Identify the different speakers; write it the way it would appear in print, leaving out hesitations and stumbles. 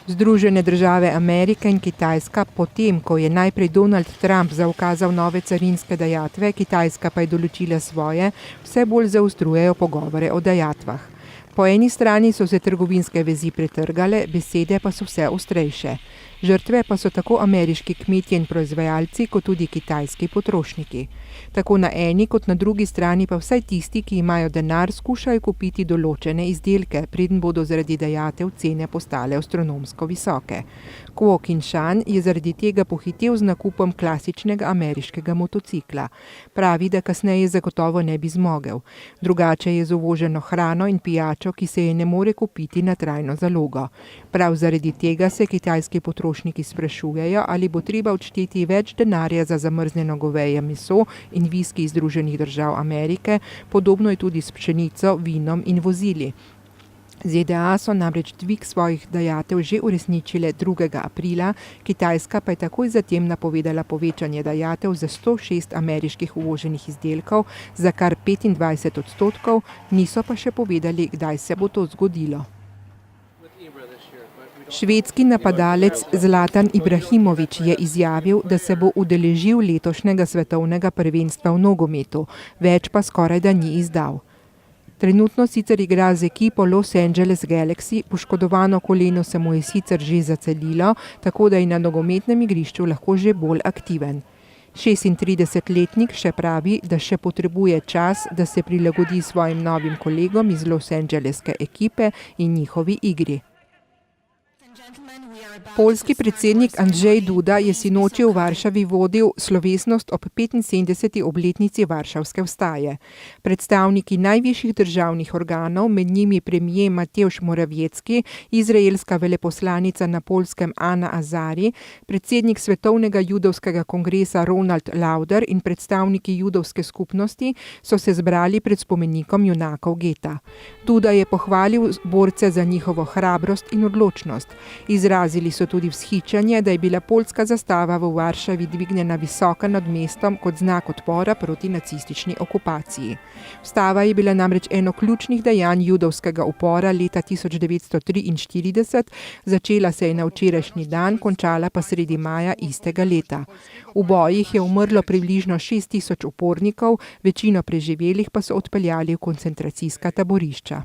Speaker 1: Združene države Amerike in Kitajska, potem ko je najprej Donald Trump zaukazal nove carinske dajatve, Kitajska pa je določila svoje, vse bolj zaostrujejo pogovore o dajatvah. Po eni strani so se trgovinske vezi pretrgale, besede pa so vse ostrejše. Žrtve pa so tako ameriški kmetje in proizvajalci, kot tudi kitajski potrošniki. Tako na eni kot na drugi strani pa vsaj tisti, ki imajo denar, skušajo kupiti določene izdelke, preden bodo zaradi dajatev cene postale astronomsko visoke. Kuo Qinshan je zaradi tega pohitel z nakupom klasičnega ameriškega motocikla. Pravi, da kasneje zagotovo ne bi zmogel. Drugače je z uvoženo hrano in pijačo, ki se je ne more kupiti na trajno zalogo. Prav zaradi tega se kitajski potrošniki sprašujejo, ali bo treba odšteti več denarja za zamrznjeno goveje meso in viski iz Združenih držav Amerike, podobno je tudi s pšenico, vinom in vozili. ZDA so namreč dvig svojih dajatev že uresničile 2. aprila, Kitajska pa je takoj zatem napovedala povečanje dajatev za 106 ameriških uvoženih izdelkov za kar 25%, niso pa še povedali, kdaj se bo to zgodilo. Švedski napadalec Zlatan Ibrahimović je izjavil, da se bo udeležil letošnjega svetovnega prvenstva v nogometu, več pa skorajda ni izdal. Trenutno sicer igra z ekipo Los Angeles Galaxy, poškodovano koleno se mu je sicer že zacelilo, tako da je na nogometnem igrišču lahko že bolj aktiven. 36-letnik še pravi, da še potrebuje čas, da se prilagodi svojim novim kolegom iz Los Angeleske ekipe in njihovi igri. Poljski predsednik Andrzej Duda je sinoči v Varšavi vodil slovesnost ob 75. obletnici Varšavske vstaje. Predstavniki najvišjih državnih organov, med njimi premier Mateusz Morawiecki, izraelska veleposlanica na Poljskem Ana Azari, predsednik Svetovnega judovskega kongresa Ronald Lauder in predstavniki judovske skupnosti so se zbrali pred spomenikom junakov geta. Duda je pohvalil borce za njihovo hrabrost in odločnost. Izrazili so tudi vzhičenje, da je bila poljska zastava v Varšavi dvignjena visoko nad mestom kot znak odpora proti nacistični okupaciji. Vstava je bila namreč eno ključnih dejanj judovskega upora leta 1943, začela se je na včerajšnji dan, končala pa sredi maja istega leta. V bojih je umrlo približno 6000 upornikov, večino preživelih pa so odpeljali v koncentracijska taborišča.